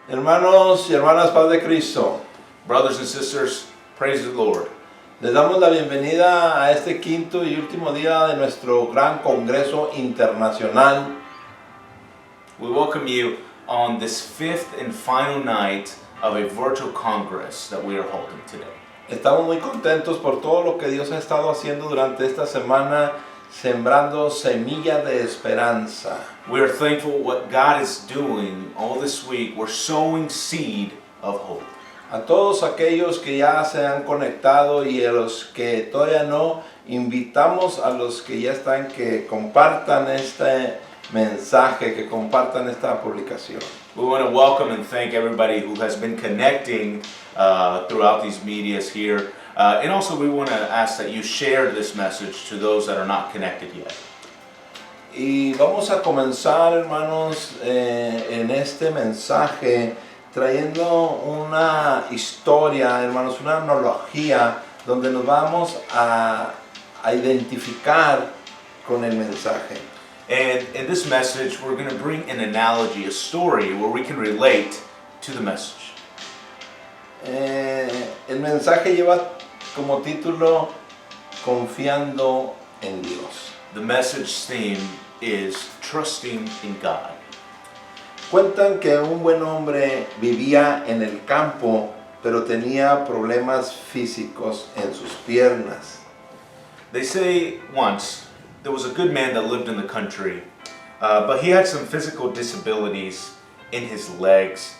Hermanos y hermanas, paz de Cristo, Brothers and sisters, praise the Lord. les damos la bienvenida a este quinto y último día de nuestro gran Congreso Internacional. We welcome you on this fifth and final night of a virtual congress that we are holding today. Estamos muy contentos por todo lo que Dios ha estado haciendo durante esta semana, sembrando semillas de esperanza. We are thankful what God is doing all this week. We're sowing seed of hope. A todos aquellos que ya se han conectado y a los que todavía no, invitamos a los que ya están que compartan este mensaje, que compartan esta publicación. We want to welcome and thank everybody who has been connecting throughout these medias here. And also we want to ask that you share this message to those that are not connected yet. Y vamos a comenzar, hermanos, en este mensaje trayendo una historia, hermanos, una analogía donde nos vamos a identificar con el mensaje. And in this message, we're going to bring an analogy, a story where we can relate to the message. El mensaje lleva como título Confiando en Dios. The message theme is trusting in God. Cuentan que un buen hombre vivía en el campo, pero tenía problemas físicos en sus piernas. They say once there was a good man that lived in the country, but he had some physical disabilities in his legs,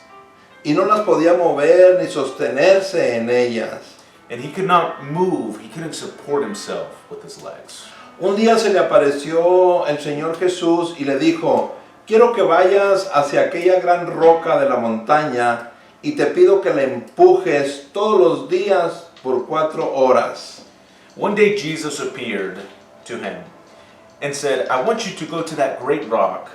Y no las podía mover ni sostenerse en ellas. and he could not move, he couldn't support himself with his legs. Un día se le apareció el Señor Jesús y le dijo: quiero que vayas hacia aquella gran roca de la montaña y te pido que la empujes todos los días por 4 horas. One day Jesus appeared to him and said, I want you to go to that great rock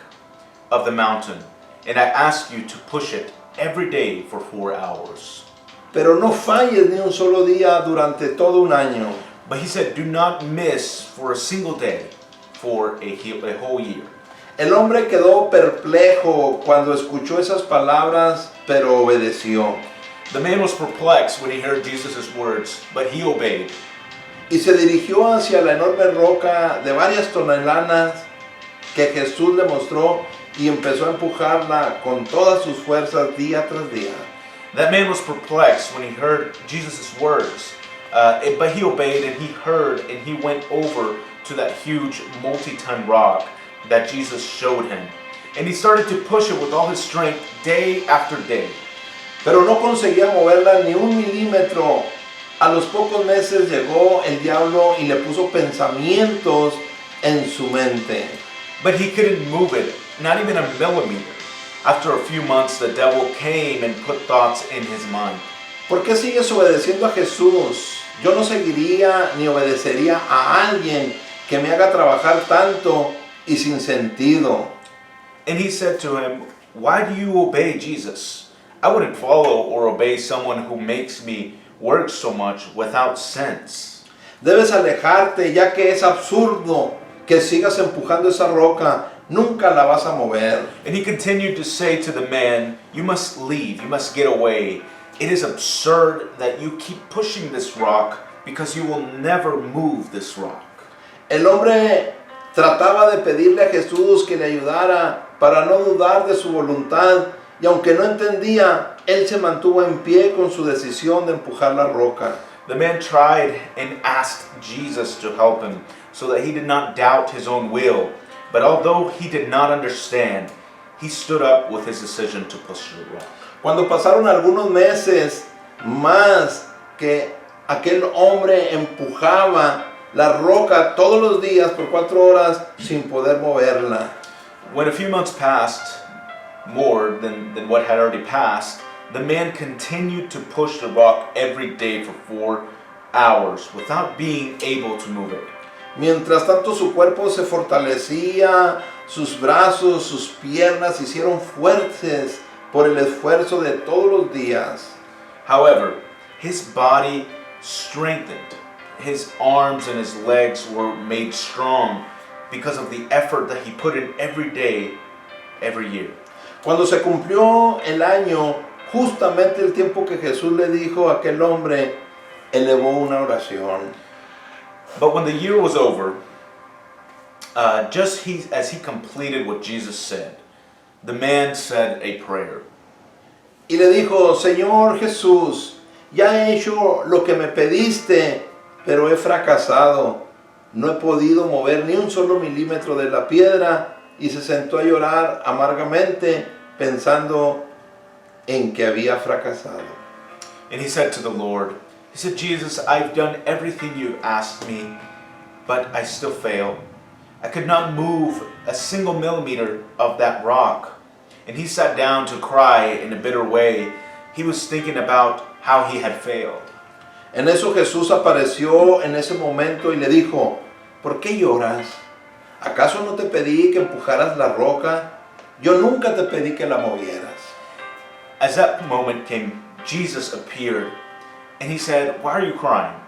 of the mountain, and I ask you to push it every day for 4 hours. Pero no falles ni un solo día durante todo un año. But he said, do not miss for a single day for a whole year. El hombre quedó perplejo cuando escuchó esas palabras, pero obedeció. The man was perplexed when he heard Jesus' words, but he obeyed. Y se dirigió hacia la enorme roca de varias toneladas que Jesús le mostró y empezó a empujarla con todas sus fuerzas día tras día. That man was perplexed when he heard Jesus' words, but he obeyed, and he heard, and he went over to that huge multi-ton rock that Jesus showed him. And he started to push it with all his strength day after day. Pero no conseguía moverla ni un milímetro. A los pocos meses llegó el diablo y le puso pensamientos en su mente. But he couldn't move it, not even a millimeter. After a few months, the devil came and put thoughts in his mind. ¿Por qué sigues obedeciendo a Jesús? Yo no seguiría ni obedecería a alguien que me haga trabajar tanto y sin sentido. And he said to him, why do you obey Jesus? I wouldn't follow or obey someone who makes me work so much without sense. Debes alejarte, ya que es absurdo que sigas empujando esa roca. Nunca la vas a mover. And he continued to say to the man, you must leave, you must get away. It is absurd that you keep pushing this rock because you will never move this rock. El hombre trataba de pedirle a Jesús que le ayudara para no dudar de su voluntad, y aunque no entendía, él se mantuvo en pie con su decisión de empujar la roca. The man tried and asked Jesus to help him so that he did not doubt his own will. But although he did not understand, he stood up with his decision to push the rock. Cuando pasaron algunos meses más que aquel hombre empujaba la roca todos los días por 4 horas sin poder moverla. When a few months passed, more than what had already passed, the man continued to push the rock every day for 4 hours without being able to move it. Mientras tanto su cuerpo se fortalecía, sus brazos, sus piernas se hicieron fuertes por el esfuerzo de todos los días. However, his body strengthened. His arms and his legs were made strong because of the effort that he put in every day, every year. Cuando se cumplió el año, justamente el tiempo que Jesús le dijo a aquel hombre, elevó una oración. But when the year was over, as he completed what Jesus said, the man said a prayer. Y le dijo, Señor Jesús, ya he hecho lo que me pediste, pero he fracasado. No he podido mover ni un solo milímetro de la piedra. Y se sentó a llorar amargamente, pensando en que había fracasado. And he said to the Lord, he said, Jesus, I've done everything you've asked me, but I still fail. I could not move a single millimeter of that rock. And he sat down to cry in a bitter way. He was thinking about how he had failed. En eso Jesús apareció en ese momento y le dijo, ¿por qué lloras? ¿Acaso no te pedí que empujaras la roca? Yo nunca te pedí que la movieras. As that moment came, Jesus appeared, and he said, why are you crying?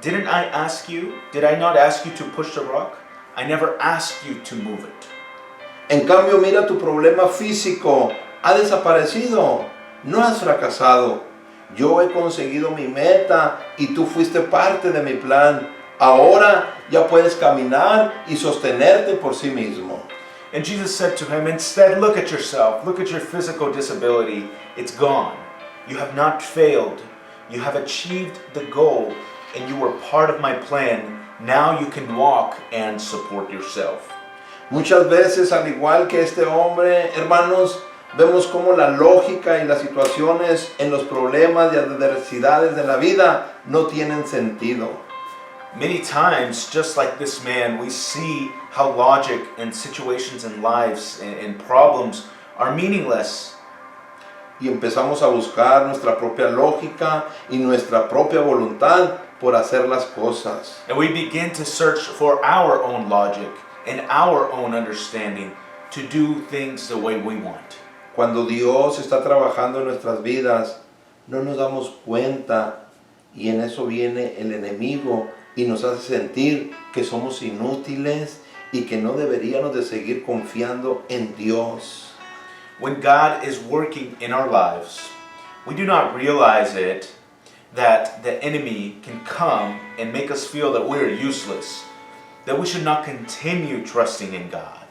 Did I not ask you to push the rock? I never asked you to move it. En cambio, mira, tu problema físico ha desaparecido. No has fracasado. Yo he conseguido mi meta y tú fuiste parte de mi plan. Ahora ya puedes caminar y sostenerte por sí mismo. And Jesus said to him, instead, look at yourself. Look at your physical disability. It's gone. You have not failed. You have achieved the goal, and you were part of my plan. Now you can walk and support yourself. Muchas veces, al igual que este hombre, hermanos, vemos cómo la lógica y las situaciones en los problemas y adversidades de la vida no tienen sentido. Many times, just like this man, we see how logic and situations in lives and problems are meaningless. Y empezamos a buscar nuestra propia lógica y nuestra propia voluntad por hacer las cosas. And we begin to search for our own logic and our own understanding to do things the way we want. Cuando Dios está trabajando en nuestras vidas, no nos damos cuenta y en eso viene el enemigo y nos hace sentir que somos inútiles y que no deberíamos de seguir confiando en Dios. When God is working in our lives, we do not realize it that the enemy can come and make us feel that we're useless, that we should not continue trusting in God.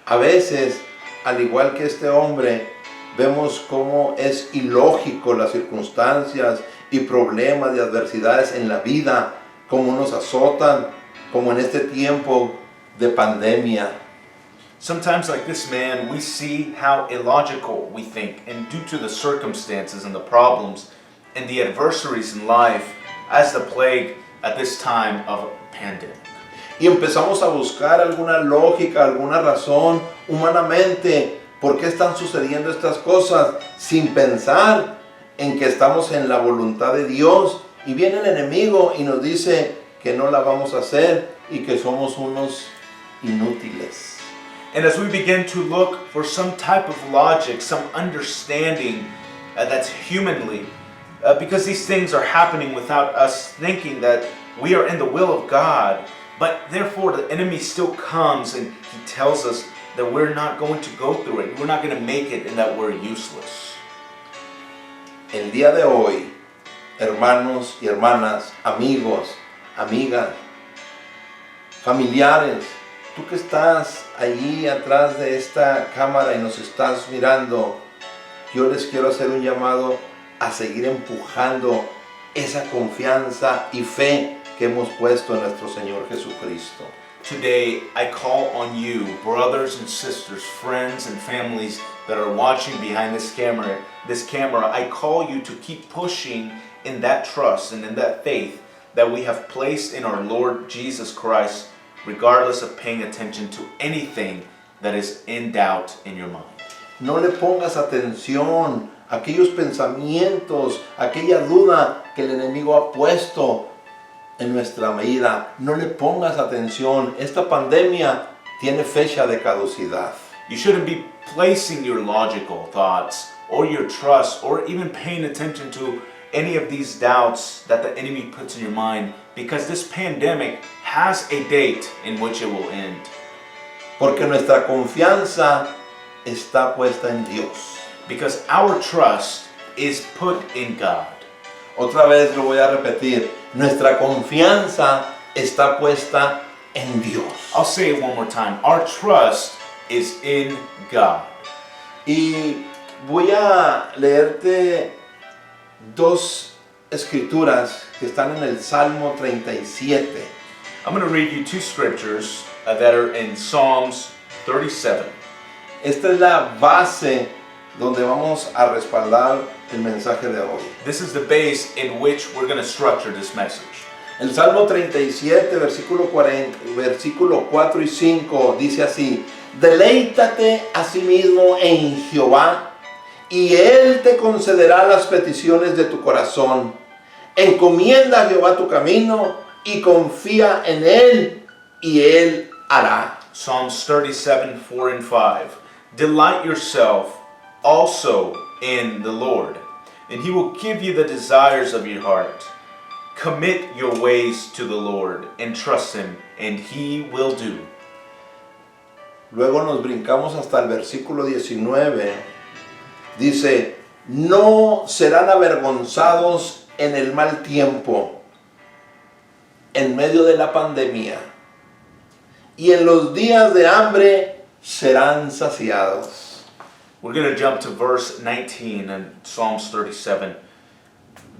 A veces, al igual que este hombre, vemos cómo es ilógico las circunstancias y problemas y adversidades en la vida, cómo nos azotan, como en este tiempo de pandemia. Sometimes, like this man, we see how illogical we think, and due to the circumstances and the problems and the adversaries in life as the plague at this time of a pandemic. Y empezamos a buscar alguna lógica, alguna razón humanamente por qué están sucediendo estas cosas sin pensar en que estamos en la voluntad de Dios. Y viene el enemigo y nos dice que no la vamos a hacer y que somos unos inútiles. And as we begin to look for some type of logic, some understanding that's humanly, because these things are happening without us thinking that we are in the will of God, but therefore the enemy still comes and he tells us that we're not going to go through it, we're not going to make it, and that we're useless. El día de hoy, hermanos y hermanas, amigos, amigas, familiares, tú que estás allí atrás de esta cámara y nos estás mirando, yo les quiero hacer un llamado a seguir empujando esa confianza y fe que hemos puesto en nuestro Señor Jesucristo. Today, I call on you, brothers and sisters, friends and families that are watching behind this camera, I call you to keep pushing in that trust and in that faith that we have placed in our Lord Jesus Christ, regardless of paying attention to anything that is in doubt in your mind. No le pongas atención a aquellos pensamientos, aquella duda que el enemigo ha puesto en nuestra vida. No le pongas atención. Esta pandemia tiene fecha de caducidad. You shouldn't be placing your logical thoughts or your trust or even paying attention to any of these doubts that the enemy puts in your mind, because this pandemic has a date in which it will end. Porque nuestra confianza está puesta en Dios. Because our trust is put in God. Otra vez lo voy a repetir. Nuestra confianza está puesta en Dios. I'll say it one more time. Our trust is in God. Y voy a leerte dos escrituras que están en el Salmo 37. I'm going to read you two scriptures that are in Psalms 37. Esta es la base donde vamos a respaldar el mensaje de hoy. This is the base in which we're going to structure this message. El Salmo 37, versículo 4 y 5 dice así: Deleítate a sí mismo en Jehová, y Él te concederá las peticiones de tu corazón. Encomienda a Jehová tu camino y confía en Él, y Él hará. Psalms 37, 4 and 5. Delight yourself also in the Lord, and He will give you the desires of your heart. Commit your ways to the Lord and trust Him, and He will do. Luego nos brincamos hasta el versículo 19. Dice: No serán avergonzados en el mal tiempo, en medio de la pandemia, y en los días de hambre serán saciados. We're going to jump to verse 19 in Psalms 37.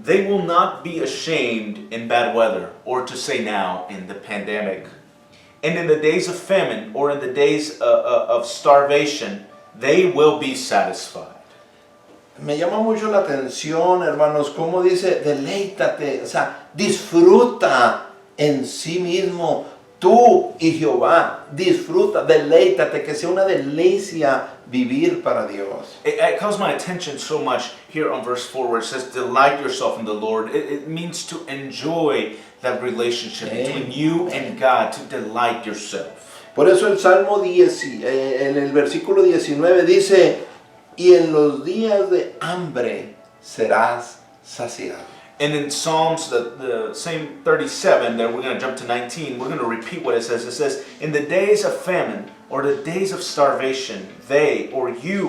They will not be ashamed in bad weather, or to say now, in the pandemic. And in the days of famine, or in the days of starvation, they will be satisfied. Me llama mucho la atención, hermanos, cómo dice: deleítate, o sea, disfruta en sí mismo, tú y Jehová, disfruta, deleítate, que sea una delicia vivir para Dios. It calls my attention so much here on verse 4 where it says, delight yourself in the Lord. It means to enjoy that relationship between you and God, to delight yourself. Por eso el Salmo 10, en el versículo 19 dice: y en los días de hambre serás saciado. And in Psalms, the same 37, there we're going to jump to 19, we're going to repeat what it says. It says, in the days of famine, or the days of starvation, they, or you,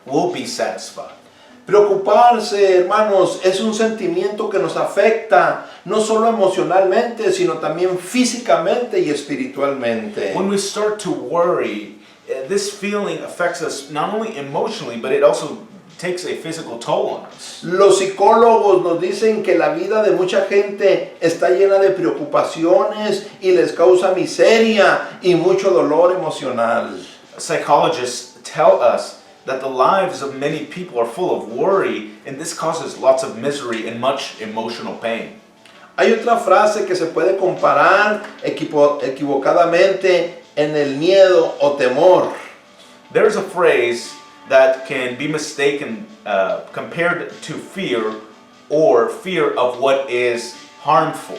will be satisfied. Preocuparse, hermanos, es un sentimiento que nos afecta, no solo emocionalmente, sino también físicamente y espiritualmente. When we start to worry, this feeling affects us not only emotionally, but it also takes a physical toll on us. Los psicólogos nos dicen que la vida de mucha gente está llena de preocupaciones y les causa miseria y mucho dolor emocional. Psychologists tell us that the lives of many people are full of worry, and this causes lots of misery and much emotional pain. Hay otra frase que se puede comparar equivocadamente en el miedo o temor. There's a phrase that can be mistaken, compared to fear, or fear of what is harmful.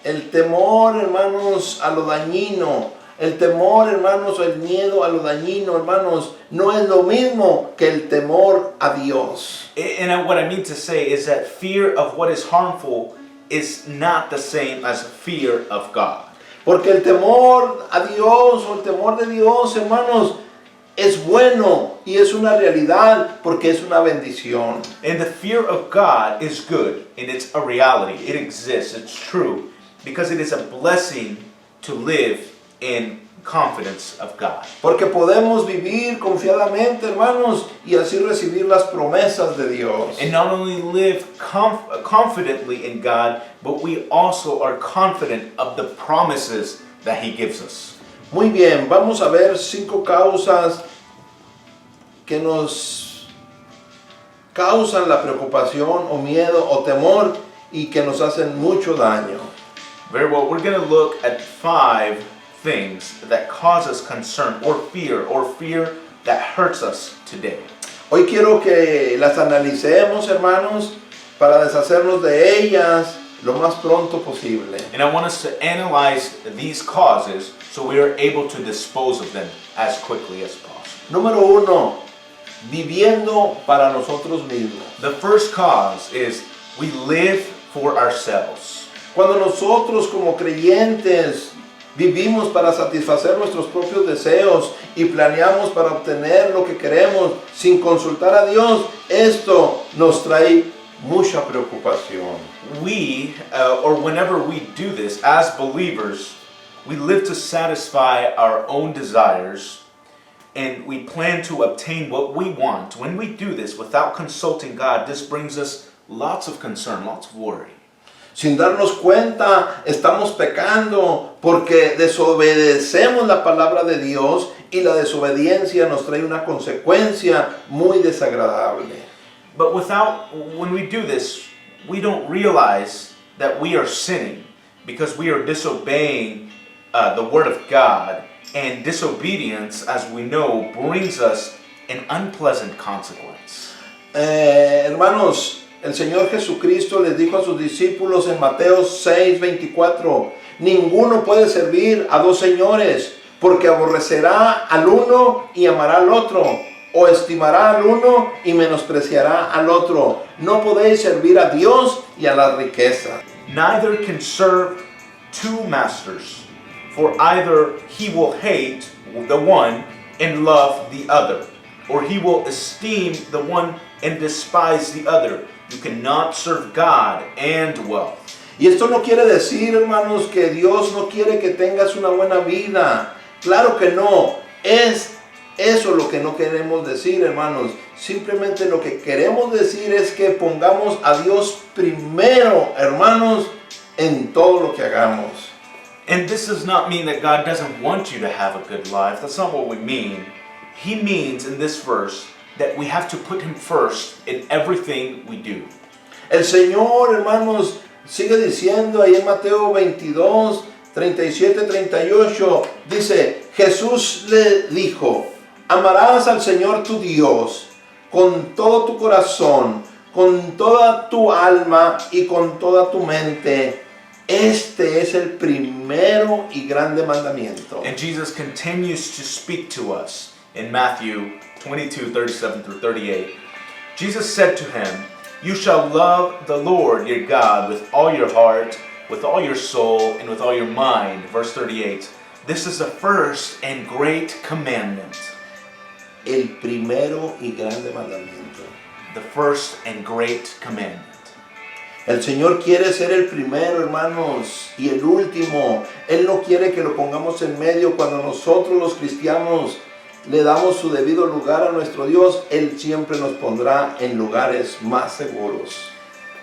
El temor, hermanos, a lo dañino. El temor, hermanos, o el miedo a lo dañino, hermanos, no es lo mismo que el temor a Dios. And what I mean to say is that fear of what is harmful is not the same as fear of God. Porque el temor a Dios o el temor de Dios, hermanos, es bueno y es una realidad porque es una bendición. And the fear of God is good, and it's a reality. It exists, it's true, because it is a blessing to live in confidence of God. Porque podemos vivir confiadamente, hermanos, y así recibir las promesas de Dios. And not only live confidently in God, but we also are confident of the promises that He gives us. Muy bien, vamos a ver 5 causas que nos causan la preocupación o miedo o temor y que nos hacen mucho daño. Very well, we're going to look at 5 things that cause us concern or fear that hurts us today. Hoy quiero que las analicemos, hermanos, para deshacernos de ellas lo más pronto posible. And I want us to analyze these causes so we are able to dispose of them as quickly as possible. Número 1, viviendo para nosotros mismos. The first cause is we live for ourselves. Cuando nosotros como creyentes Vivimos para satisfacer nuestros propios deseos y planeamos para obtener lo que queremos sin consultar a Dios. Esto nos trae mucha preocupación. We, or whenever we do this as believers, we live to satisfy our own desires and we plan to obtain what we want. When we do this without consulting God, this brings us lots of concern, lots of worry. Sin darnos cuenta, estamos pecando porque desobedecemos la palabra de Dios y la desobediencia nos trae una consecuencia muy desagradable. But when we do this, we don't realize that we are sinning because we are disobeying the Word of God. And disobedience, as we know, brings us an unpleasant consequence. Hermanos, el Señor Jesucristo les dijo a sus discípulos en Mateo 6:24, ninguno puede servir a dos señores, porque aborrecerá al uno y amará al otro, o estimará al uno y menospreciará al otro. No podéis servir a Dios y a la riqueza. Neither can serve two masters, for either he will hate the one and love the other, or he will esteem the one and despise the other. You cannot serve God and wealth. Y esto no quiere decir, hermanos, que Dios no quiere que tengas una buena vida. Claro que no. Es eso lo que no queremos decir, hermanos. Simplemente lo que queremos decir es que pongamos a Dios primero, hermanos, en todo lo que hagamos. And this does not mean that God doesn't want you to have a good life. That's not what we mean. He means in this verse that we have to put Him first in everything we do. El Señor, hermanos, sigue diciendo ahí en Mateo 22, 37, 38, dice, Jesús le dijo, amarás al Señor tu Dios con todo tu corazón, con toda tu alma y con toda tu mente. Este es el primero y grande mandamiento. And Jesus continues to speak to us in Matthew 22, 37 through 38. Jesus said to him, you shall love the Lord your God with all your heart, with all your soul, and with all your mind. Verse 38. This is the first and great commandment. El primero y grande mandamiento. The first and great commandment. El Señor quiere ser el primero, hermanos, y el último. Él no quiere que lo pongamos en medio. Cuando nosotros los cristianos le damos su debido lugar a nuestro Dios, Él siempre nos pondrá en lugares más seguros.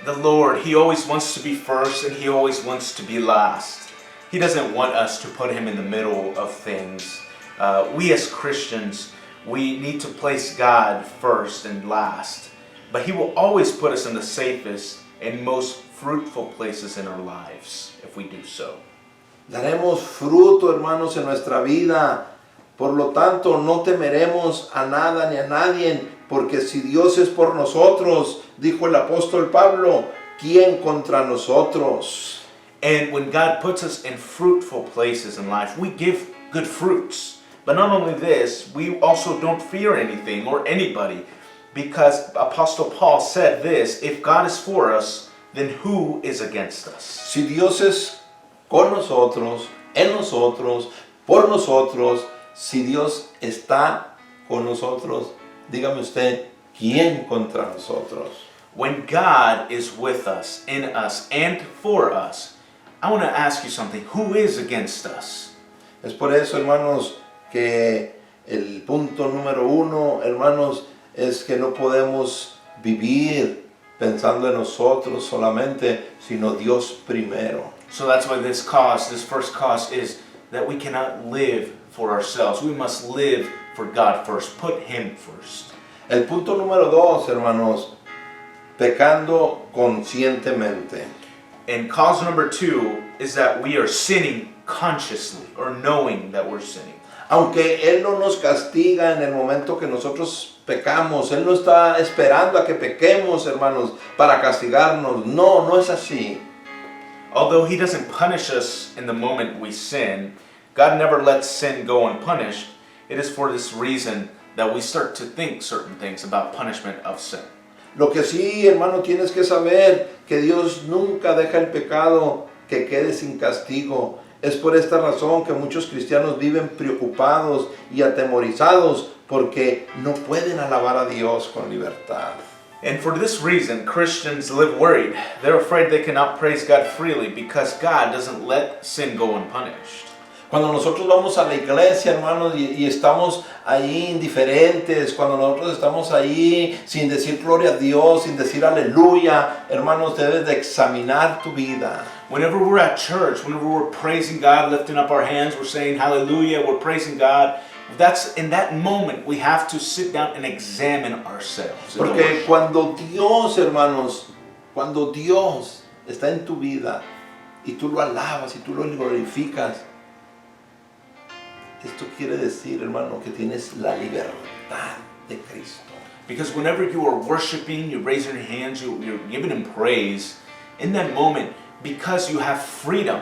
The Lord, He always wants to be first and He always wants to be last. He doesn't want us to put Him in the middle of things. We as Christians, we need to place God first and last. But He will always put us in the safest and most fruitful places in our lives if we do so. Daremos fruto, hermanos, en nuestra vida. Por lo tanto, no temeremos a nada ni a nadie, porque si Dios es por nosotros, dijo el apóstol Pablo, ¿quién contra nosotros? And when God puts us in fruitful places in life, we give good fruits. But not only this, we also don't fear anything or anybody, because Apostle Paul said this, if God is for us, then who is against us? Si Dios es con nosotros, en nosotros, por nosotros, si Dios está con nosotros, dígame usted, ¿quién contra nosotros? When God is with us, in us, and for us, I want to ask you something. Who is against us? Es por eso, hermanos, que el punto número uno, hermanos, es que no podemos vivir pensando en nosotros solamente, sino Dios primero. So that's why this first cause is that we cannot live for ourselves. We must live for God first. Put Him first. El punto número dos, hermanos, pecando conscientemente. And cause number two is that we are sinning consciously or knowing that we're sinning. Aunque Él no nos castiga en el momento que nosotros pecamos, Él no está esperando a que pequemos, hermanos, para castigarnos. No, no es así. Although He doesn't punish us in the moment we sin, God never lets sin go unpunished. It is for this reason that we start to think certain things about punishment of sin. Lo que sí, hermano, tienes que saber que Dios nunca deja el pecado que quede sin castigo. Es por esta razón que muchos cristianos viven preocupados y atemorizados porque no pueden alabar a Dios con libertad. And for this reason, Christians live worried. They're afraid they cannot praise God freely because God doesn't let sin go unpunished. Cuando nosotros vamos a la iglesia, hermanos, y estamos ahí indiferentes, cuando nosotros estamos ahí sin decir gloria a Dios, sin decir aleluya, hermanos, debes de examinar tu vida. Whenever we're at church, whenever we're praising God, lifting up our hands, we're saying hallelujah, we're praising God, that's in that moment we have to sit down and examine ourselves. Porque cuando Dios, hermanos, cuando Dios está en tu vida y tú lo alabas y tú lo glorificas, esto quiere decir, hermano, que tienes la libertad de Cristo. Because whenever you are worshiping, you're raising your hands, you're giving Him praise, in that moment, because you have freedom,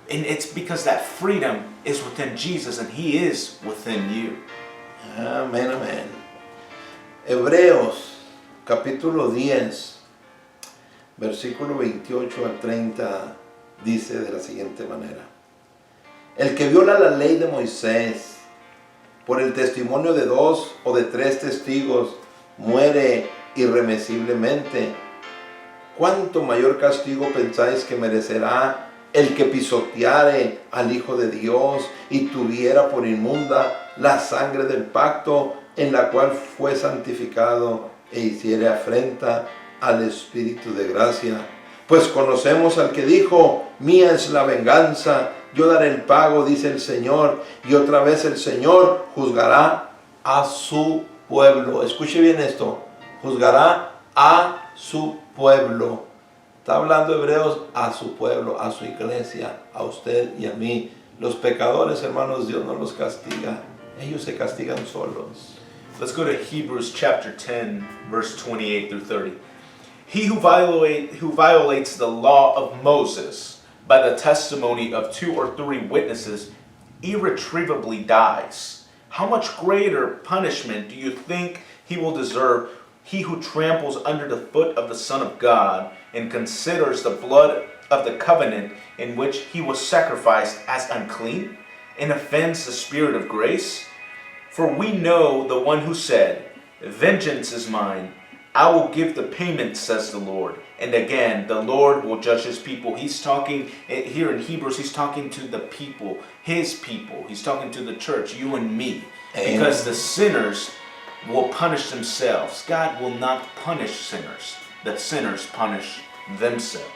and it's because that freedom is within Jesus and He is within you. Amén, amén. Hebreos, capítulo 10, versículo 28 al 30, dice de la siguiente manera. El que viola la ley de Moisés por el testimonio de 2 o de 3 testigos muere irremisiblemente. ¿Cuánto mayor castigo pensáis que merecerá el que pisoteare al Hijo de Dios y tuviera por inmunda la sangre del pacto en la cual fue santificado e hiciere afrenta al Espíritu de gracia? Pues conocemos al que dijo, mía es la venganza, yo daré el pago, dice el Señor, y otra vez el Señor juzgará a su pueblo. Escuche bien esto, juzgará a su pueblo. Está hablando Hebreos a su pueblo, a su iglesia, a usted y a mí. Los pecadores, hermanos, Dios no los castiga, ellos se castigan solos. Let's go to Hebrews chapter 10, verse 28 through 30. He who violates the law of Moses by the testimony of 2 or 3 witnesses irretrievably dies. How much greater punishment do you think he will deserve, he who tramples under the foot of the Son of God and considers the blood of the covenant in which he was sacrificed as unclean and offends the Spirit of grace? For we know the one who said, vengeance is mine, I will give the payment, says the Lord. And again, the Lord will judge His people. He's talking, here in Hebrews, He's talking to the people, His people. He's talking to the church, you and me. Amen. Because the sinners will punish themselves. God will not punish sinners. The sinners punish themselves.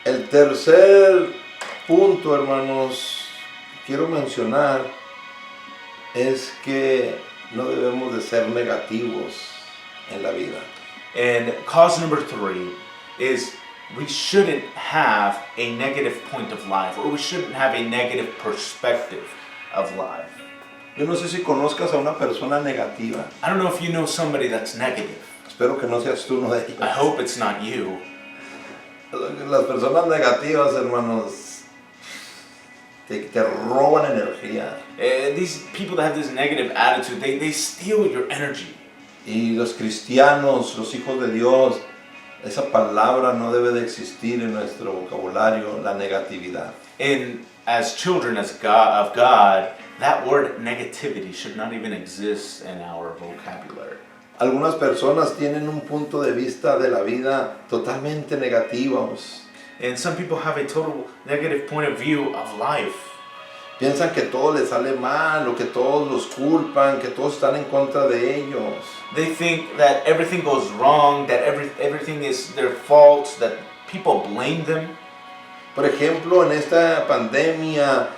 El tercer punto, hermanos, quiero mencionar es que no debemos de ser negativos en la vida. And cause number 3 is we shouldn't have a negative point of life, or we shouldn't have a negative perspective of life. Yo no sé si conozcas a una persona negativa. I don't know if you know somebody that's negative. Espero que no seas tú uno de ellos. I hope it's not you. Las personas negativas, hermanos, te roban energía. These people that have this negative attitude, they steal your energy. Y los cristianos, los hijos de Dios, esa palabra no debe de existir en nuestro vocabulario, la negatividad. And as children of God, that word negativity should not even exist in our vocabulary. Algunas personas tienen un punto de vista de la vida totalmente negativos. And some people have a total negative point of view of life. Piensan que todo les sale mal, o que todos los culpan, que todos están en contra de ellos. They think that everything goes wrong, that everything is their fault, that people blame them. Por ejemplo, en esta pandemia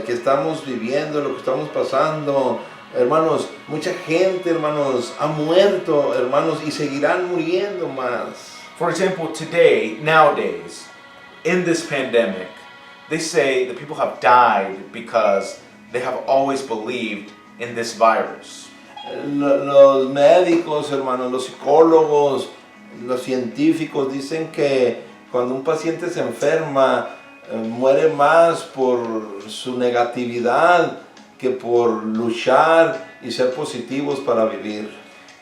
que estamos viviendo, lo que estamos pasando, hermanos, mucha gente, hermanos, ha muerto, hermanos, y seguirán muriendo más. For example, today, nowadays, in this pandemic, they say that people have died because they have always believed in this virus. Los médicos, hermanos, los psicólogos, los científicos dicen que cuando un paciente se enferma, muere más por su negatividad que por luchar y ser positivos para vivir.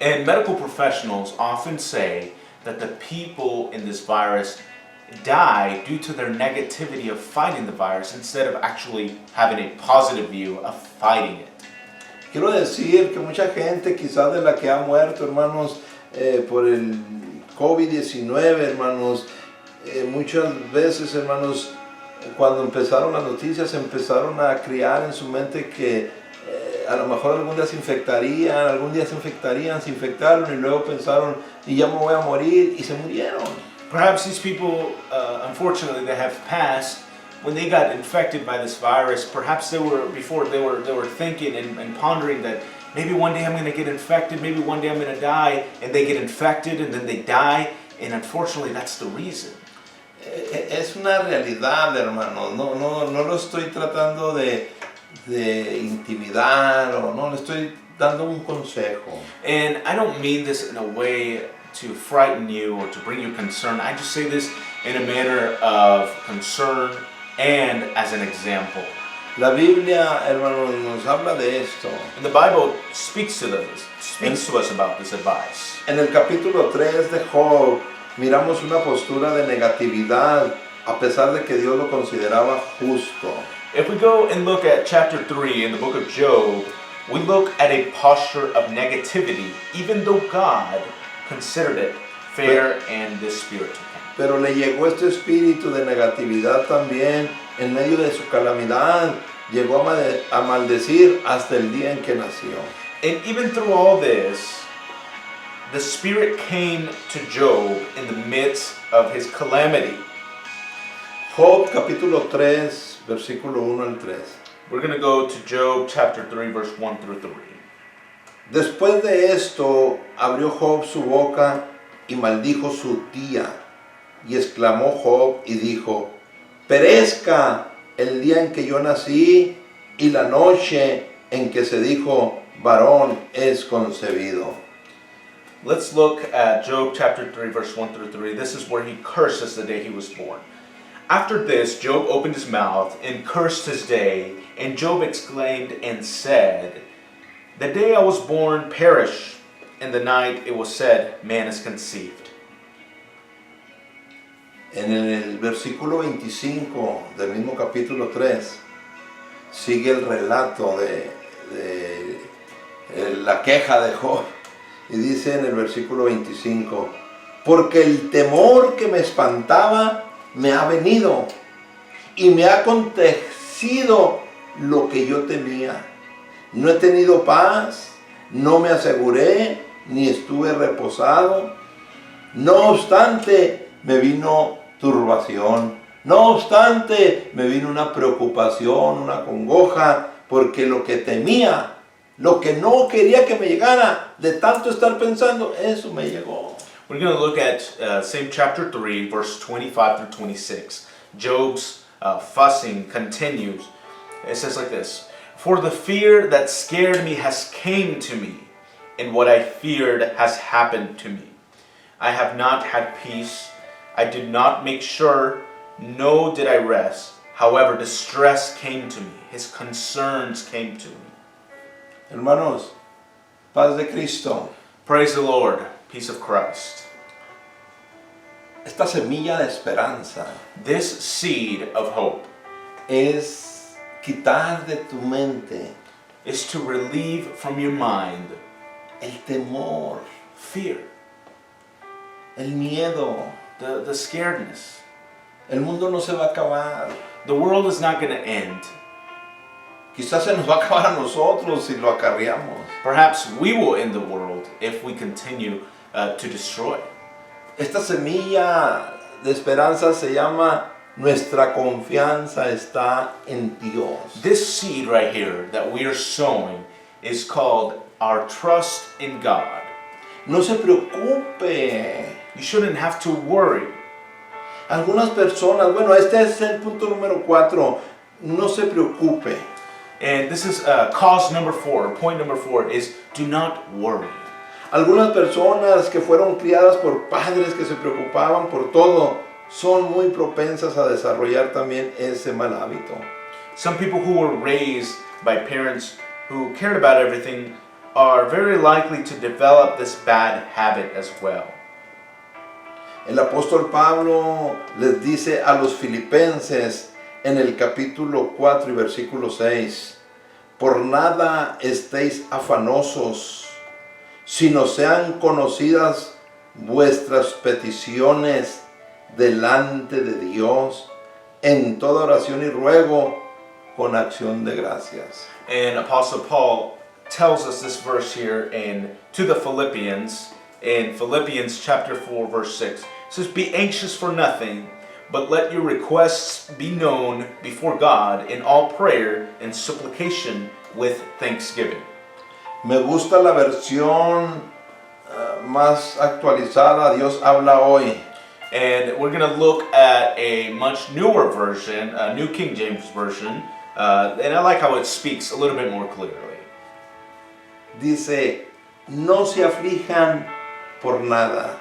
And medical professionals often say that the people in this virus die due to their negativity of fighting the virus instead of actually having a positive view of fighting it. Quiero decir que mucha gente quizás de la que ha muerto, hermanos, por el COVID-19, hermanos, muchas veces, hermanos, cuando empezaron las noticias, empezaron a criar en su mente que a lo mejor algún día se infectarían, se infectaron y luego pensaron, y ya me voy a morir, y se murieron. Perhaps these people, unfortunately, that have passed, when they got infected by this virus, perhaps they were thinking and pondering that maybe one day I'm going to get infected, maybe one day I'm going to die, and they get infected and then they die, and unfortunately that's the reason. Es una realidad, hermanos. No lo estoy tratando de intimidar o no, le estoy dando un consejo. And I don't mean this in a way to frighten you or to bring you concern. I just say this in a manner of concern and as an example. La Biblia, hermanos, nos habla de esto. And the Bible speaks to us about this advice. En el capítulo 3 de Job, miramos una postura de negatividad a pesar de que Dios lo consideraba justo. If we go and look at chapter 3 in the book of Job, we look at a posture of negativity, even though God considered it fair and this spirit to him. Pero le llegó este espíritu de negatividad también en medio de su calamidad. Llegó a maldecir hasta el día en que nació. And even through all this, the Spirit came to Job in the midst of his calamity. Job capítulo 3, versículo 1 al 3. We're going to go to Job chapter 3, verse 1 through 3. Después de esto, abrió Job su boca y maldijo su tía. Y exclamó Job y dijo, perezca el día en que yo nací y la noche en que se dijo, varón es concebido. Let's look at Job chapter 3, verse 1 through 3. This is where he curses the day he was born. After this, Job opened his mouth and cursed his day, and Job exclaimed and said, the day I was born perish, and the night it was said, man is conceived. En el versículo 25 del mismo capítulo 3, sigue el relato de la queja de Job. Y dice en el versículo 25, porque el temor que me espantaba me ha venido y me ha acontecido lo que yo temía. No he tenido paz, no me aseguré, ni estuve reposado. No obstante, me vino turbación. No obstante, me vino una preocupación, una congoja, porque lo que temía, lo que no quería que me llegara, de tanto estar pensando, eso me llegó. We're going to look at same chapter 3, verse 25 through 26. Job's fussing continues. It says like this, for the fear that scared me has came to me, and what I feared has happened to me. I have not had peace. I did not make sure, no did I rest. However, distress came to me. His concerns came to me. Hermanos, paz de Cristo. Praise the Lord. Peace of Christ. Esta semilla de esperanza This seed of hope es quitar de tu mente is to relieve from your mind el temor, fear, el miedo. the scaredness. El mundo no se va a acabar. The world is not going to end. Quizás se nos va a acabar a nosotros si lo acarreamos. Perhaps we will end the world if we continue to destroy. Esta semilla de esperanza se llama nuestra confianza está en Dios. This seed right here that we are sowing is called our trust in God. No se preocupe. You shouldn't have to worry. Algunas personas, bueno, este es el punto número 4, no se preocupe. And this is cause number 4, point number 4 is do not worry. Algunas personas que fueron criadas por padres que se preocupaban por todo, son muy propensas a desarrollar también ese mal hábito. Some people who were raised by parents who cared about everything are very likely to develop this bad habit as well. El apóstol Pablo les dice a los filipenses en el capítulo 4 y versículo 6, por nada estéis afanosos, sino sean conocidas vuestras peticiones delante de Dios en toda oración y ruego con acción de gracias. And Apostle Paul tells us this verse here to the Philippians in Philippians chapter 4 verse 6. It says, be anxious for nothing, but let your requests be known before God in all prayer and supplication with thanksgiving. Me gusta la versión más actualizada, Dios habla hoy. And we're going to look at a much newer version, a New King James Version, and I like how it speaks a little bit more clearly. Dice, no se aflijan por nada,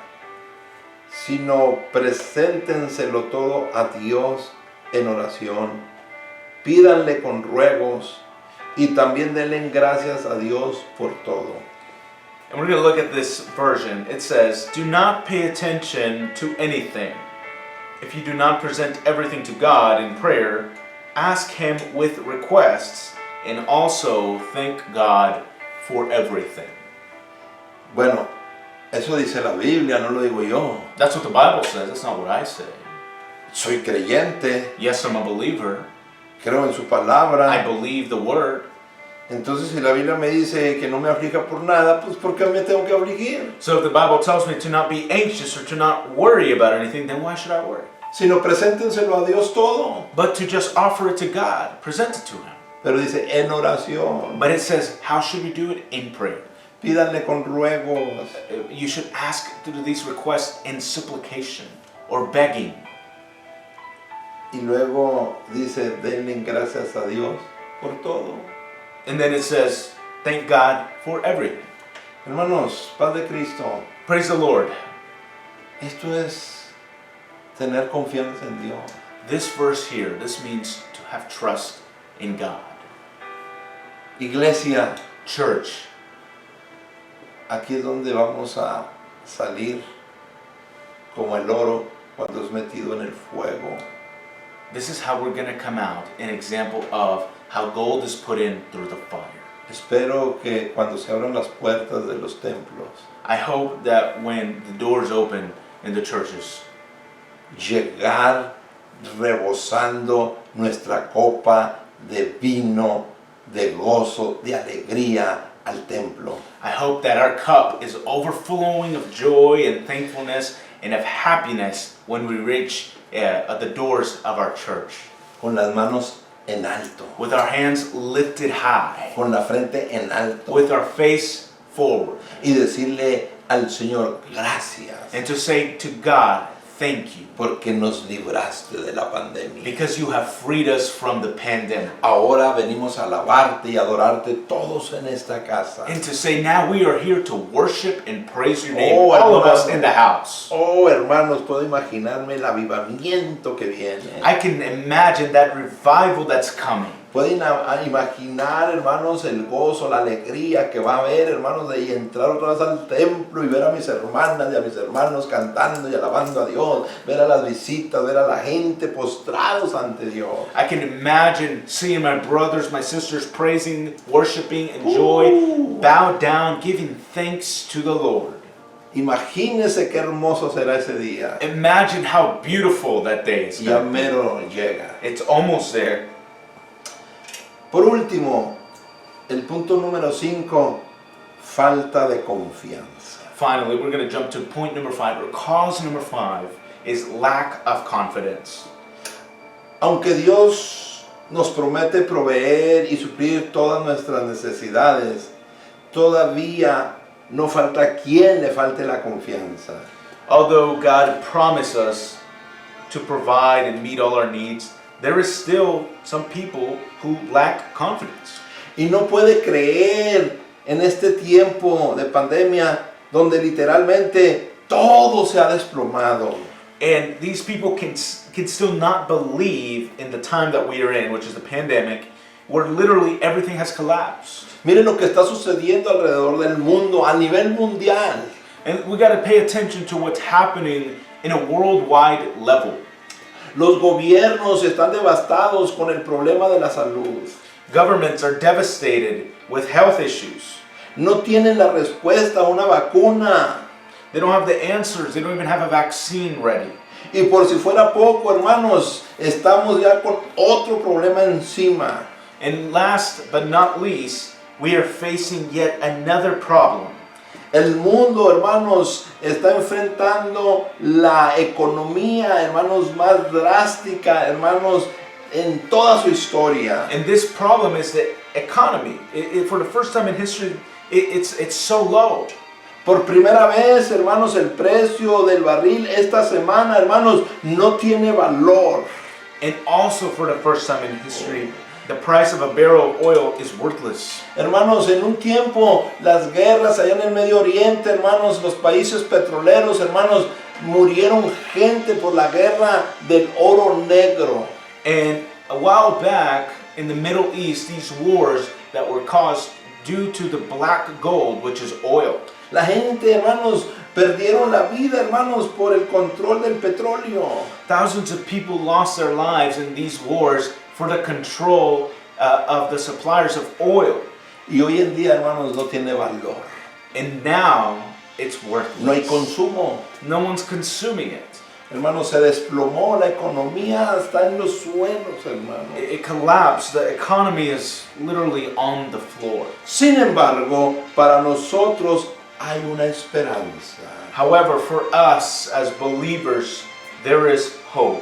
sino preséntenselo todo a Dios en oración. Pídanle con ruegos y también denle gracias a Dios por todo. And we're going to look at this version. It says, do not pay attention to anything. If you do not present everything to God in prayer, ask Him with requests, and also thank God for everything. Bueno, eso dice la Biblia, no lo digo yo. That's what the Bible says. That's not what I say. Soy creyente, Yes, I'm a believer. creo en su palabra. I believe the Word. Entonces, si la Biblia me dice que no me aflija por nada, pues ¿por qué me tengo que afligir? So if the Bible tells me to not be anxious or to not worry about anything, then why should I worry? Sino preséntenselo a Dios todo. But to just offer it to God, present it to Him. Pero dice en oración. But it says, how should we do it? In prayer. Pídanle con ruegos. You should ask to do these requests in supplication or begging. Y luego dice, denle gracias a Dios por todo. And then it says, thank God for everything. Hermanos, paz de Cristo. Praise the Lord. Esto es tener confianza en Dios. This verse here, this means to have trust in God. Iglesia, Church, aquí es donde vamos a salir como el oro cuando es metido en el fuego. this is how we're going to come out, an example of how gold is put in through the fire. Espero que cuando se abran las puertas de los templos, I hope that when the doors open in the churches, llegar rebosando nuestra copa de vino, de gozo, de alegría al templo. I hope that our cup is overflowing of joy and thankfulness and of happiness when we reach the doors of our church. Con las manos en alto, With our hands lifted high, con la frente en alto, with our face forward, y decirle al Señor, gracias, and to say to God, thank you, porque nos libraste de la pandemia. because you have freed us from the pandemic. Ahora venimos a alabarte y adorarte todos en esta casa. And to say now we are here to worship and praise your name, Oh, all of hermano. us in the house. Oh, hermanos, puedo imaginarme el avivamiento que viene. I can imagine that revival that's coming. Pueden imaginar, hermanos, el gozo, la alegría que va a haber, hermanos, de entrar otra vez al templo y ver a mis hermanas y a mis hermanos cantando y alabando a Dios, ver a las visitas, ver a la gente postrados ante Dios. I can imagine seeing my brothers, my sisters praising, worshiping, and joy, bow down, giving thanks to the Lord. Imagínese qué hermoso será ese día. Imagine how beautiful that day is. Ya mero llega. It's almost there. Por último, el punto número 5, falta de confianza. Finally, we're going to jump to point number 5, or cause number 5 is lack of confidence. Aunque Dios nos promete proveer y suplir todas nuestras necesidades, todavía no falta quien le falte la confianza. Although God promised us to provide and meet all our needs, there is still some people who lack confidence. Y no puede creer en este tiempo de pandemia donde literalmente todo se ha desplomado. And these people can still not believe in the time that we are in, which is the pandemic, where literally everything has collapsed. Miren lo que está sucediendo alrededor del mundo a nivel mundial. And we got to pay attention to what's happening in a worldwide level. Los gobiernos están devastados con el problema de la salud. Governments are devastated with health issues. No tienen la respuesta a una vacuna. They don't have the answers. They don't even have a vaccine ready. Y por si fuera poco, hermanos, estamos ya con otro problema encima. And last but not least, we are facing yet another problem. El mundo, hermanos, está enfrentando la economía, hermanos, más drástica, hermanos, en toda su historia. And this problem is the economy. For the first time in history, it's so low. Por primera vez, hermanos, el precio del barril esta semana, hermanos, no tiene valor. And also for the first time in history, the price of a barrel of oil is worthless. Hermanos, en un tiempo, las guerras allá en el Medio Oriente, hermanos, los países petroleros, hermanos, murieron gente por la guerra del oro negro. And a while back in the Middle East, these wars that were caused due to the black gold, which is oil. La gente, hermanos, perdieron la vida, hermanos, por el control del petróleo. Thousands of people lost their lives in these wars for the control of the suppliers of oil. Y hoy en día, hermanos, no tiene valor. And now it's worthless. No hay consumo. No one's consuming it. Hermanos, se desplomó la economía, está en los suelos, hermanos. It collapsed. The economy is literally on the floor. Sin embargo, para nosotros hay una esperanza. However, for us as believers, there is hope.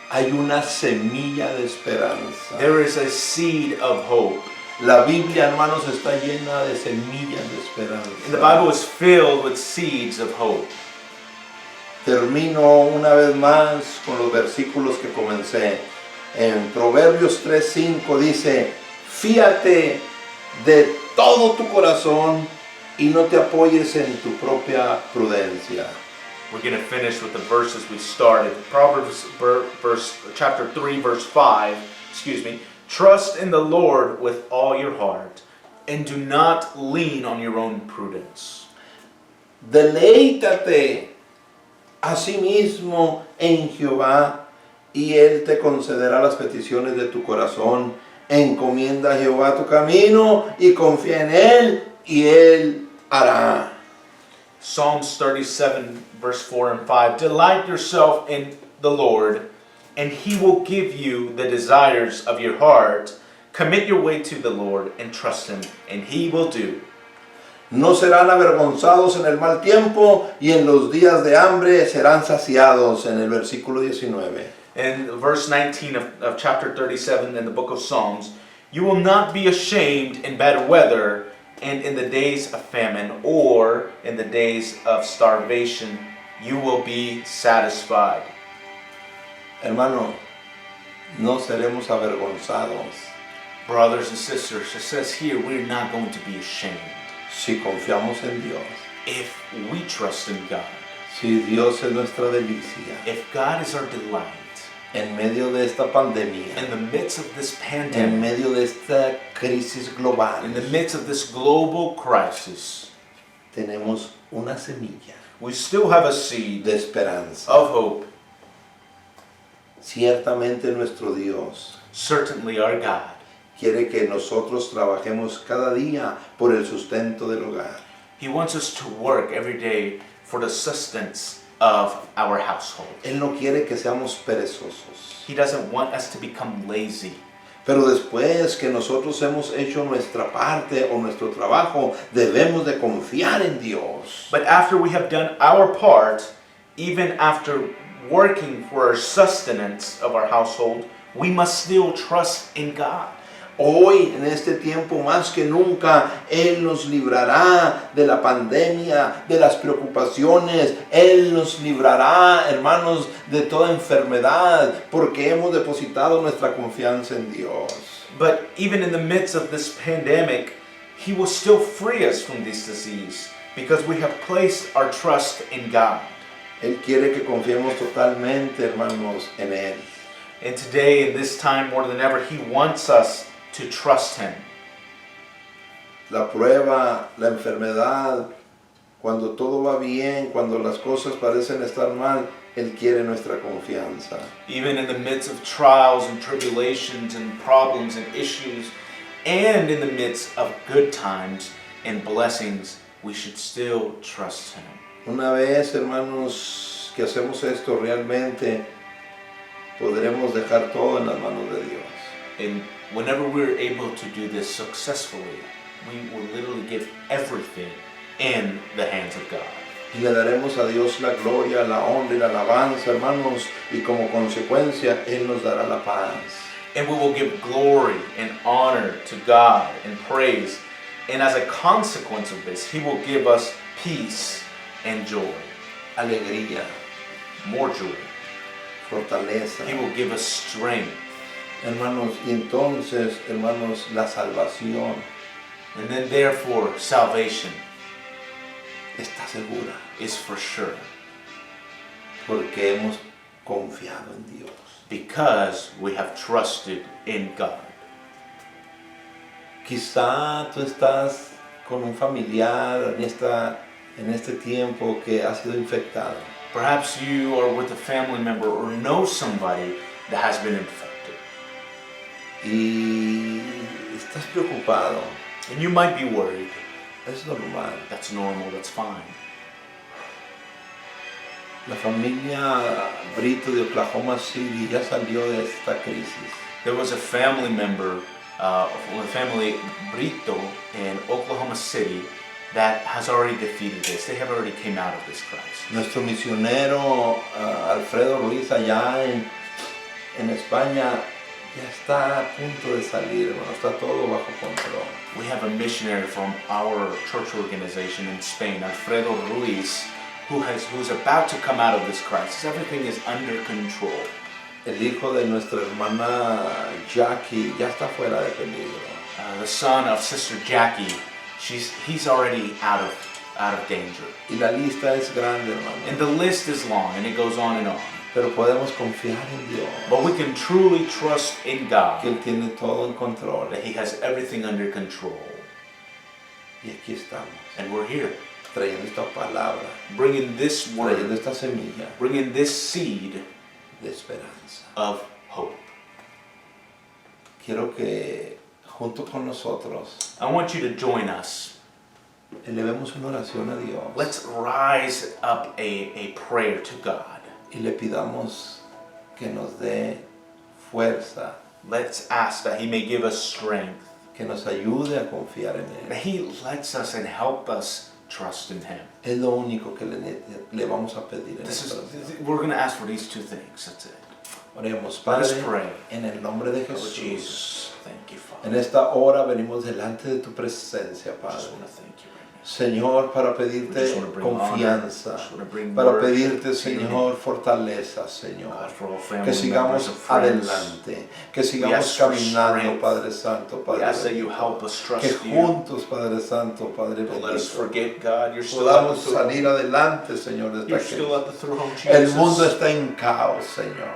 Hay una semilla de esperanza. There is a seed of hope. La Biblia, hermanos, está llena de semillas de esperanza. And the Bible is filled with seeds of hope. Termino una vez más con los versículos que comencé. En Proverbios 3:5 dice: fíate de todo tu corazón y no te apoyes en tu propia prudencia. We're going to finish with the verses we started. Proverbs chapter 3 verse 5, Trust in the Lord with all your heart and do not lean on your own prudence. Deleítate asimismo en Jehová y Él te concederá las peticiones de tu corazón. Encomienda a Jehová tu camino y confía en Él y Él hará. Psalms 37 verse 4 and 5. Delight yourself in the Lord, and He will give you the desires of your heart. Commit your way to the Lord and trust Him, and He will do. No serán avergonzados en el mal tiempo y en los días de hambre serán saciados. En el versículo 19. In verse 19 of chapter 37 in the book of Psalms, you will not be ashamed in bad weather and in the days of famine or in the days of starvation, you will be satisfied. Hermano, no seremos avergonzados Brothers and sisters, it says here we're not going to be ashamed si confiamos en Dios. if we trust in God. Si Dios es nuestra delicia. If God is our delight En medio de esta pandemia, in the midst of this en pandemic, medio de esta crisis global, in the midst of this global crisis, tenemos una semilla we still have a seed de esperanza. of hope. Ciertamente nuestro Dios Certainly our God quiere que nosotros trabajemos cada día por el sustento del hogar. He wants us to work every day for the sustenance of our household. Él no quiere que seamos perezosos. He doesn't want us to become lazy. Pero después que nosotros hemos hecho nuestra parte o nuestro trabajo, debemos de confiar en Dios. But after we have done our part, even after working for our sustenance of our household, we must still trust in God. Hoy, en este tiempo más que nunca, Él nos librará de la pandemia, de las preocupaciones. Él nos librará, hermanos, de toda enfermedad, porque hemos depositado nuestra confianza en Dios. But even in the midst of this pandemic, He will still free us from this disease because we have placed our trust in God. Él quiere que confiemos totalmente, hermanos, en Él. And today, in this time more than ever, He wants us to trust Him. La prueba, la enfermedad, Cuando todo va bien, cuando las cosas parecen estar mal, Él quiere nuestra confianza. Even in the midst of trials and tribulations and problems and issues, and in the midst of good times and blessings, we should still trust Him. Una vez, hermanos, que hacemos esto realmente, podremos dejar todo en las manos de Dios. And whenever we're able to do this successfully, we will literally give everything in the hands of God. Y le daremos a Dios la gloria, la honra y la alabanza, hermanos, y como consecuencia, Él nos dará la paz. And we will give glory and honor to God and praise. And as a consequence of this, He will give us peace and joy, Alegría, more joy. fortaleza. He will give us strength. Hermanos, y entonces, hermanos, la salvación And then therefore, salvation está segura, is for sure porque hemos confiado en Dios. because we have trusted in God. Quizá tú estás con un familiar en este tiempo que ha sido infectado. Perhaps you are with a family member or know somebody that has been infected. Y estás preocupado. And you might be worried. Es normal. That's normal, that's fine. La familia Brito de Oklahoma City ya salió de esta crisis. There was a family member, from the family Brito in Oklahoma City that has already defeated this. They have already came out of this crisis. Nuestro misionero Alfredo Ruiz allá en España ya está a punto de salir, hermano, está todo bajo control. We have a missionary from our church organization in Spain, Alfredo Ruiz, who's about to come out of this crisis. Everything is under control. El hijo de nuestra hermana Jackie ya está fuera de peligro. The son of Sister Jackie, he's already out of danger. Y la lista es grande, And hermano. the list is long, and it goes on and on. Pero podemos confiar en Dios, But we can truly trust in God que Él tiene todo en control. that He has everything under control. Y aquí estamos, And we're here, trayendo esta palabra, bringing this trayendo word, esta semilla bringing this seed de esperanza. of hope. Quiero que junto con nosotros I want you to join us. elevemos una oración a Dios Let's rise up a prayer to God. y le pidamos que nos dé fuerza, Let's ask that He may give us strength, que nos ayude a confiar en that Él. He lets us and help us trust in Him. Es lo único que le vamos a pedir en esta oración. We're going to ask for these two things. That's it. Oremos, Let us Padre, pray. en el nombre de Lord Jesús. Jesus, thank you, Father. En esta hora venimos delante de tu presencia, I Padre. just want to thank you right now. Señor, para We pedirte just want to bring honor. confianza, We just want to bring para worship pedirte, to you, Señor, fortaleza, Señor. God, for all family Que sigamos members and friends. adelante, que sigamos ask for caminando, strength. Padre Santo, We Padre ask that you bendito. help us Que trust you. juntos, Padre Santo, Padre Don't let us bendito, forget, God, you're still at the podamos throne. salir adelante, Señor, de You're esta still crisis. at the throne, El mundo Jesus. está en caos, Señor.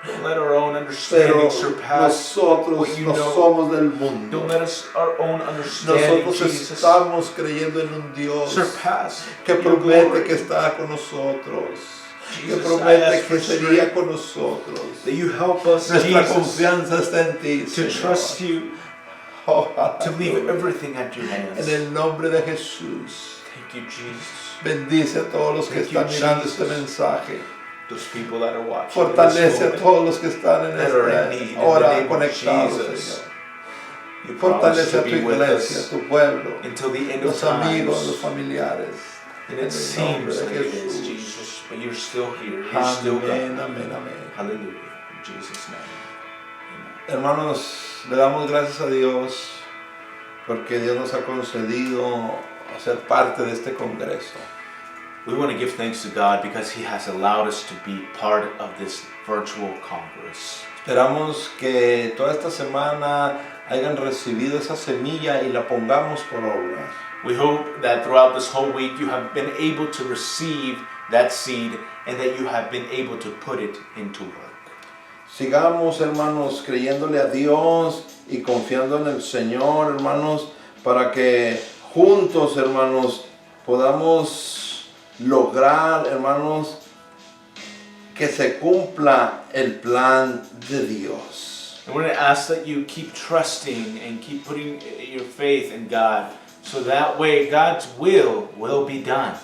Don't let our own Pero understanding surpass. nosotros what you no know. somos del Don't mundo. let us our own understanding, Nosotros Jesus, estamos creyendo en un Dios surpass que your promete glory. que está con nosotros, que Jesus, I promete ask que for sería strength, con nosotros. that you help us, Nuestra Jesus, confianza está en ti, to trust Señor. you, Oh, to leave aleluya. everything at your hands. En el nombre de Jesús, Thank you, Jesus. bendice a todos los que Thank you, están mirando Jesus. este mensaje. Those people that are watching. Fortalece a this moment, todos los que están en that are in need, esta in the hora name of conectados, Jesus. Señor. You promise Fortalece to a tu be with iglesia, a us tu pueblo, until the end of los amigos, los times. familiares. And En it el nombre seems de like it is, Jesús. Jesus, but you're still here. You're still Amén, God. amén, amén. Hallelujah. In Jesus' name. Amen. Hermanos, le damos gracias a Dios porque Dios nos ha concedido ser parte de este congreso. We want to give thanks to God because He has allowed us to be part of this virtual Congress. Esperamos que toda esta semana hayan recibido esa semilla y la pongamos por obra. We hope that throughout this whole week you have been able to receive that seed and that you have been able to put it into work. Sigamos, hermanos, creyéndole a Dios y confiando en el Señor, hermanos, para que juntos, hermanos, podamos lograr, hermanos, que se cumpla el plan de Dios. And we're going to ask that you keep trusting and keep putting your faith in God, so that way God's will be done.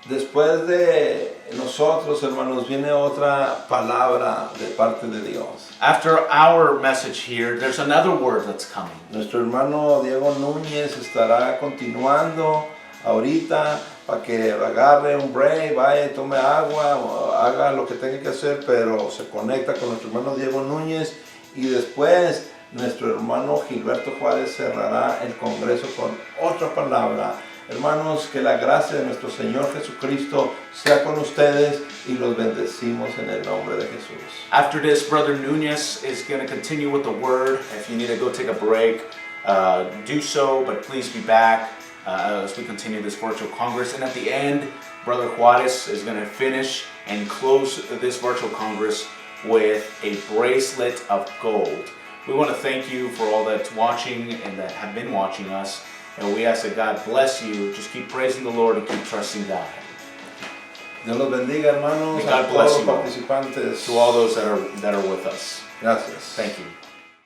Después de nosotros, hermanos, viene otra palabra de parte de Dios. After our message here, there's another word that's coming. Nuestro hermano Diego Núñez estará continuando ahorita para que agarre un break, vaya y tome agua, o haga lo que tenga que hacer, pero se conecta con nuestro hermano Diego Núñez y después nuestro hermano Gilberto Juárez cerrará el congreso con otra palabra. Hermanos, que la gracia de nuestro Señor Jesucristo sea con ustedes y los bendecimos en el nombre de Jesús. After this, Brother Nunez is going to continue with the word. If you need to go take a break, do so, but please be back as we continue this virtual congress. And at the end, Brother Juarez is going to finish and close this virtual congress with a bracelet of gold. We want to thank you for all that's watching and that have been watching us. And we ask that God bless you. Just keep praising the Lord and keep trusting God. Dios los bendiga, hermanos, May God a bless todos los you all. participantes. To all those that are with us. Gracias. Thank you.